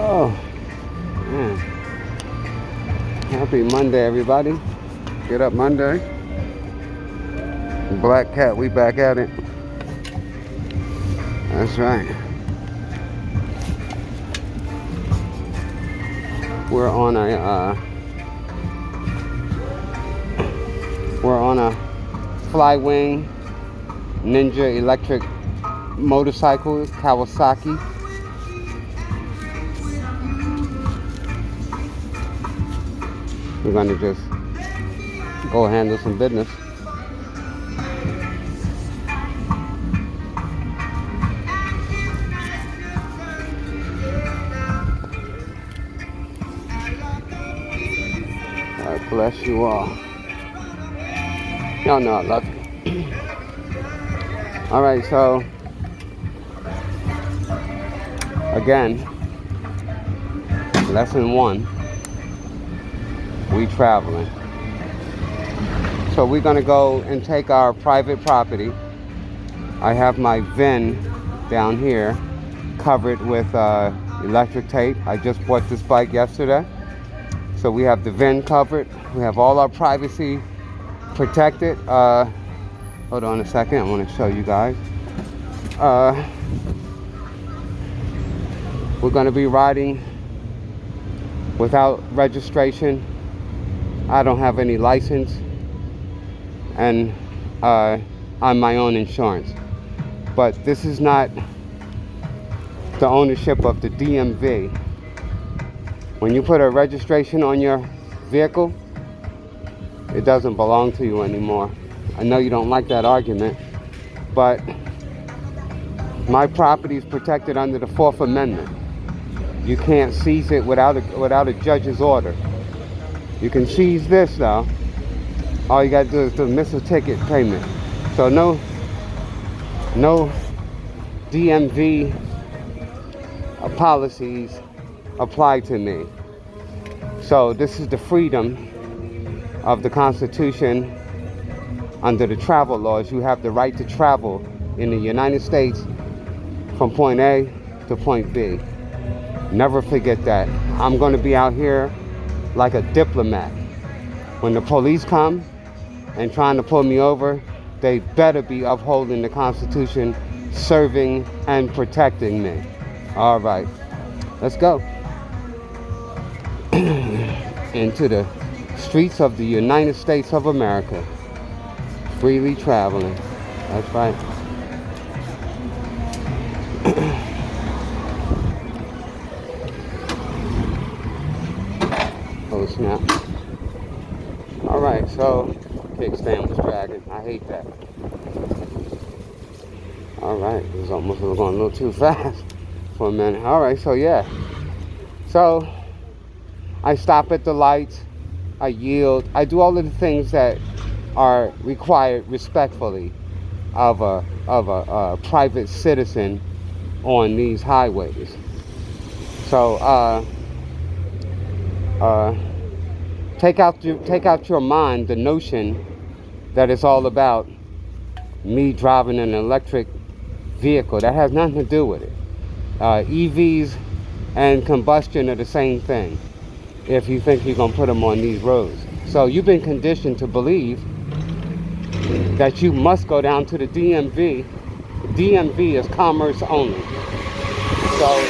Oh, man. Happy Monday, everybody. Get up Monday. Black Cat, we back at it. That's right. We're on a Flywing Ninja electric motorcycle, Kawasaki. We're gonna just go handle some business. God bless you all. Y'all know I love you. All right, so again, lesson 1. We traveling. So we're gonna go and take our private property. I have my VIN down here covered with electric tape. I just bought this bike yesterday. So we have the VIN covered. We have all our privacy protected. Hold on a second, I want to show you guys. We're gonna be riding without registration. I don't have any license, and on my own insurance. But this is not the ownership of the DMV. When you put a registration on your vehicle, it doesn't belong to you anymore. I know you don't like that argument, but my property is protected under the 4th Amendment. You can't seize it without a judge's order. You can seize this though. All you gotta do is miss a ticket payment. So no DMV policies apply to me. So this is the freedom of the Constitution. Under the travel laws, you have the right to travel in the United States from point A to point B. Never forget that. I'm going to be out here like a diplomat. When the police come and trying to pull me over, they better be upholding the Constitution, serving and protecting me. All right, let's go into the streets of the United States of America. Freely traveling. That's right. Oh snap. All right, so kickstand was dragging. I hate that. All right, it was almost going a little too fast for a minute. All right, so yeah. So I stop at the lights. I yield. I do all of the things that are required respectfully of a private citizen on these highways. So take out your mind the notion that it's all about me driving an electric vehicle. That has nothing to do with it. EVs and combustion are the same thing, if you think you're gonna put them on these roads. So you've been conditioned to believe that you must go down to the DMV. DMV is commerce only. So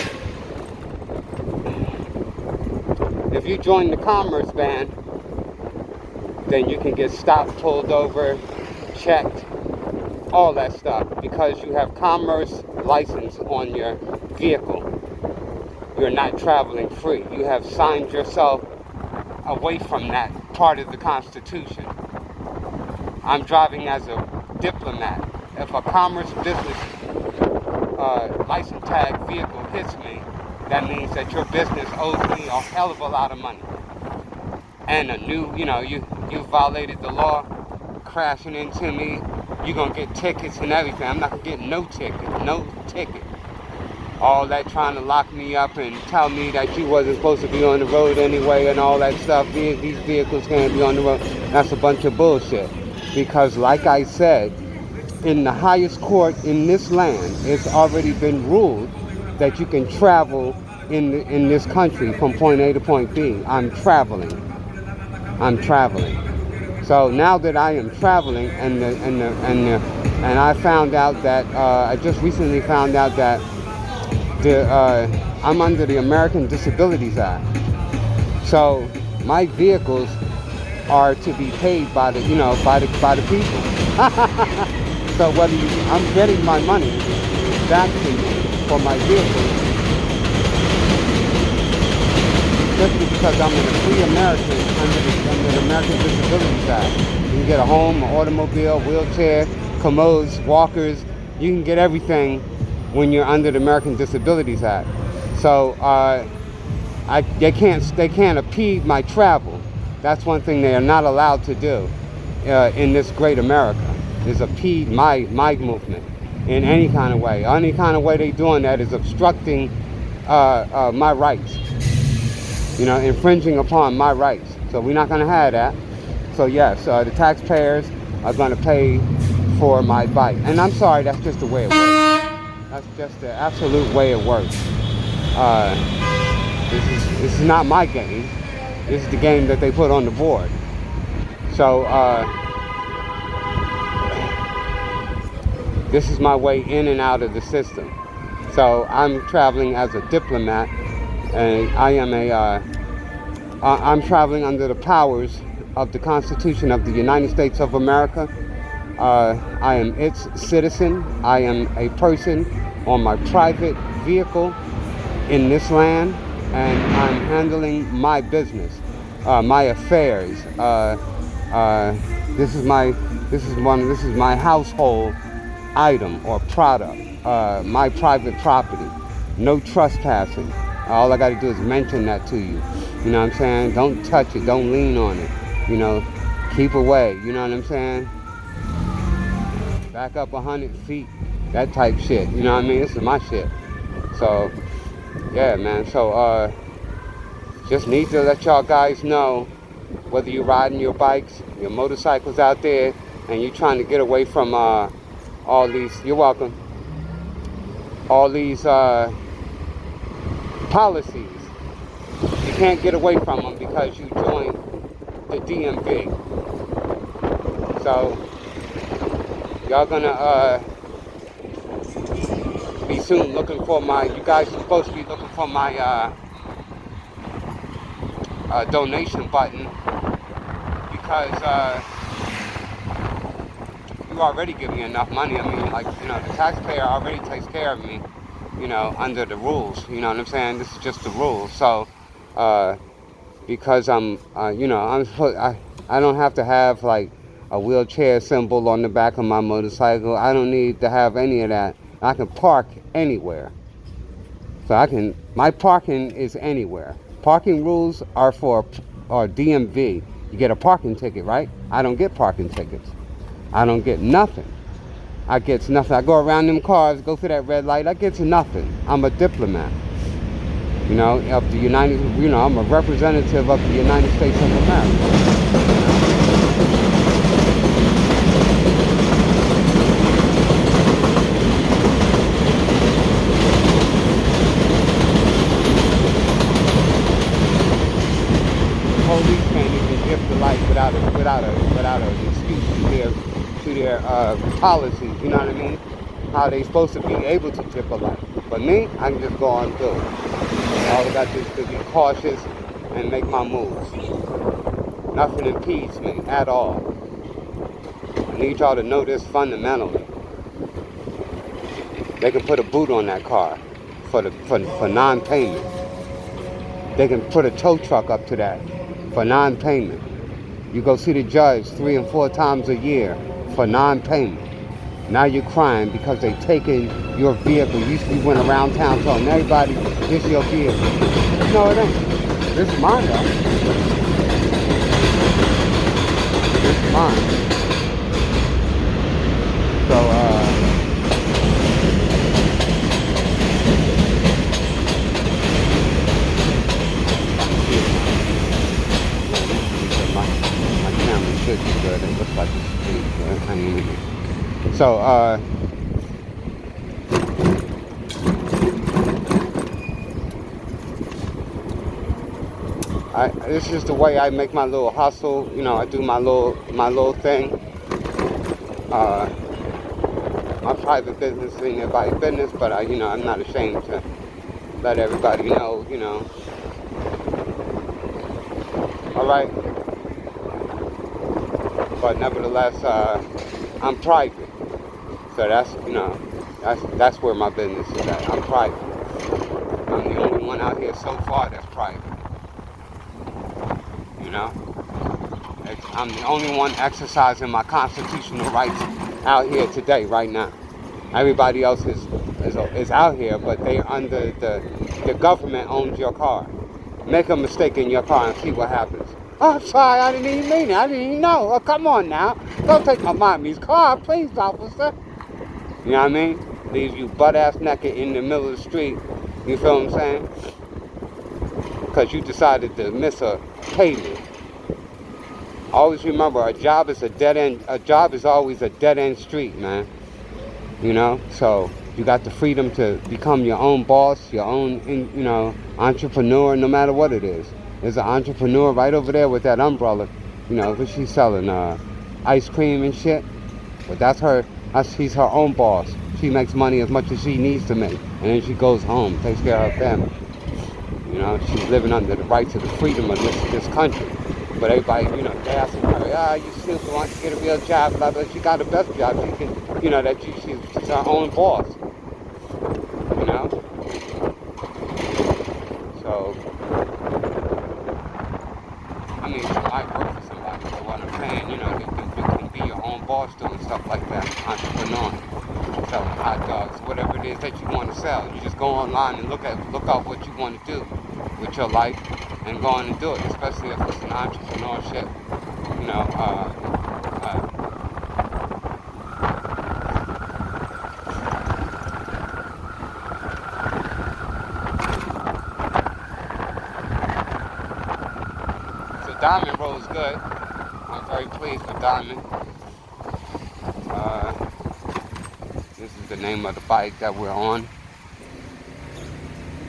if you join the commerce band, then you can get stopped, pulled over, checked, all that stuff, because you have commerce license on your vehicle. You're not traveling free. You have signed yourself away from that part of the Constitution. I'm driving as a diplomat. If a commerce business license tag vehicle hits me, that means that your business owes me a hell of a lot of money. And you violated the law, crashing into me, you're gonna get tickets and everything. I'm not gonna get no ticket. All that trying to lock me up and tell me that you wasn't supposed to be on the road anyway and all that stuff. These vehicles can't be on the road. That's a bunch of bullshit. Because like I said, in the highest court in this land, it's already been ruled that you can travel in this country from point A to point B. I'm traveling. I'm traveling. So now that I am traveling, and I found out that I just recently found out that I'm under the American Disabilities Act. So my vehicles are to be paid by the by the people. So I'm getting my money back to me for my vehicles simply because I'm a free American under the American Disabilities Act. You can get a home, an automobile, wheelchair, commodes, walkers. You can get everything when you're under the American Disabilities Act. So they can't impede my travel. That's one thing they are not allowed to do in this great America, is impede my movement in any kind of way. Any kind of way they're doing that is obstructing my rights, infringing upon my rights. So we're not going to have that. So yes, the taxpayers are going to pay for my bike. And I'm sorry, that's just the way it works. That's just the absolute way it works. This is not my game. This is the game that they put on the board. So this is my way in and out of the system. So I'm traveling as a diplomat, and I'm traveling under the powers of the Constitution of the United States of America. I am its citizen. I am a person on my private vehicle in this land, and I'm handling my business, my affairs. This is my household item or product, my private property. No trespassing. All I got to do is mention that to you. You know what I'm saying? Don't touch it. Don't lean on it. Keep away. You know what I'm saying? Back up 100 feet. That type shit. You know what I mean? This is my shit. So, yeah, man. So, just need to let y'all guys know, whether you're riding your bikes, your motorcycles out there, and you're trying to get away from all these, you're welcome, all these policies. You can't get away from them because you joined the DMV. So y'all gonna be soon looking for you guys are supposed to be looking for my donation button, because you already give me enough money. I mean, the taxpayer already takes care of me, under the rules. You know what I'm saying? This is just the rules. So, because I don't have to have like a wheelchair symbol on the back of my motorcycle. I don't need to have any of that. I can park anywhere. So my parking is anywhere. Parking rules are for DMV. You get a parking ticket, right? I don't get parking tickets. I don't get nothing. I get nothing. I go around them cars, go through that red light. I get nothing. I'm a diplomat. Of the I'm a representative of the United States of America. Police can't even give the light without an excuse to their policies. You know what I mean? How they supposed to be able to dip a light. But me, I can just go on through. All I got to do is to be cautious and make my moves. Nothing impedes me at all. I need y'all to know this fundamentally. They can put a boot on that car for non-payment. They can put a tow truck up to that for non-payment. You go see the judge 3 and 4 times a year for non-payment. Now you're crying because they taking your vehicle. You used to be went around town telling everybody, this is your vehicle. No, it ain't. This is mine, though. This is mine. So, my camera should be good. It looks like it's pretty good. I mean, so, This is the way I make my little hustle. You know, I do my little thing. Uh, my private business ain't anybody's business, but I'm not ashamed to let everybody know. All right. But nevertheless, I'm private. So that's where my business is at. I'm private. I'm the only one out here so far that's private. You know, I'm the only one exercising my constitutional rights out here today, right now. Everybody else is out here, but they under the government owns your car. Make a mistake in your car and see what happens. Oh, I'm sorry, I didn't even mean it. I didn't even know. Oh, come on now. Don't take my mommy's car, please, officer. You know what I mean? Leave you butt ass naked in the middle of the street. You feel what I'm saying? Because you decided to miss a payment. Always remember, a job is a dead end. A job is always a dead end street, man. So you got the freedom to become your own boss, your own, entrepreneur, no matter what it is. There's an entrepreneur right over there with that umbrella, because she's selling ice cream and shit. But she's her own boss. She makes money as much as she needs to make, and then she goes home, takes care of her family. She's living under the rights of the freedom of this country. But everybody, they asking her, you still want to get a real job, blah, blah. She got the best job. She can, she's her own boss. So, I mean, she might work for somebody, but what I'm saying, you can be your own boss doing stuff like that, entrepreneur, selling hot dogs, whatever it is that you want to sell. You just go online and look up what you want to do with your life and go on and do it, especially if it's an entrepreneurship, So Diamond rolls good. I'm very pleased with Diamond. This is the name of the bike that we're on.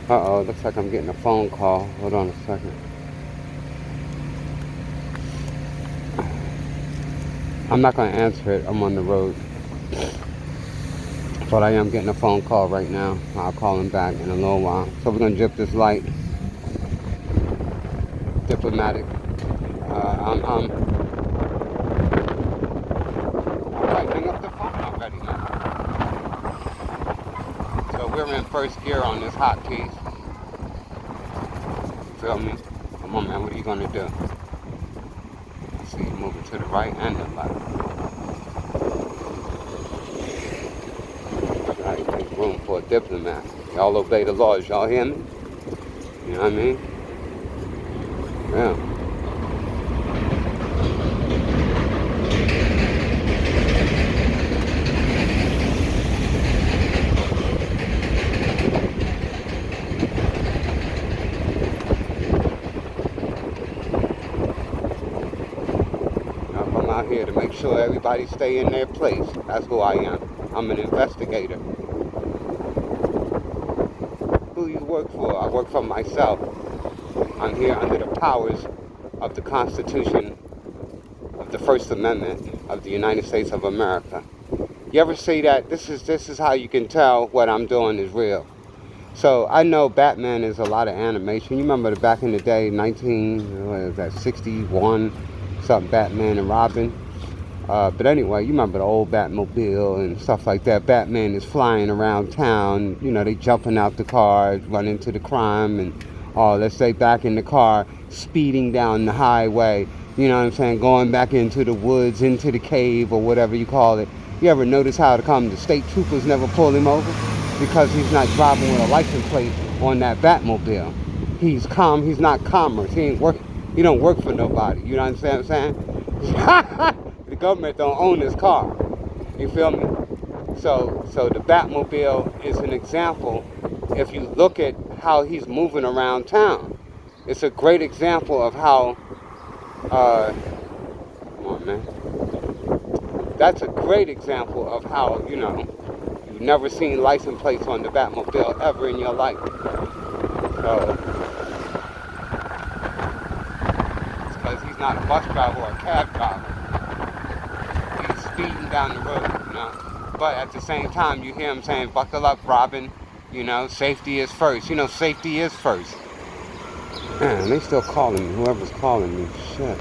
Uh-oh, looks like I'm getting a phone call. Hold on a second. I'm not going to answer it. I'm on the road. But I am getting a phone call right now. I'll call him back in a little while. So we're going to dip this light. Diplomatic. I'm lighting up the phone already, man. So we're in first gear on this hotkeys. You feel me? Come on, man. What are you going to do? I see you moving to the right and the left. Right, make room for a diplomat. Y'all obey the laws. Y'all hear me? You know what I mean? Yeah. I'm out here to make sure everybody stay in their place. That's who I am. I'm an investigator. Who you work for? I work for myself. I'm here under the powers of the Constitution of the First Amendment of the United States of America. You ever see that? This is how you can tell what I'm doing is real. So I know Batman is a lot of animation. You remember back in the day, 61, something, Batman and Robin. But anyway, you remember the old Batmobile and stuff like that. Batman is flying around town. They jumping out the car, running to the crime, and let's say back in the car, speeding down the highway. You know what I'm saying? Going back into the woods, into the cave, or whatever you call it. You ever notice how the state troopers never pull him over? Because he's not driving with a license plate on that Batmobile. He's calm. He's not commerce. He don't work for nobody. You know what I'm saying? The government don't own this car. You feel me? So the Batmobile is an example. If you look at how he's moving around town, it's a great example of how. Come on, man. That's a great example of how you've never seen license plates on the Batmobile ever in your life. So he's not a bus driver or a cab driver. He's speeding down the road, you know. But at the same time, you hear him saying, buckle up, Robin. You know, safety is first. You know, safety is first. Man, they still calling me. Whoever's calling me. Shit.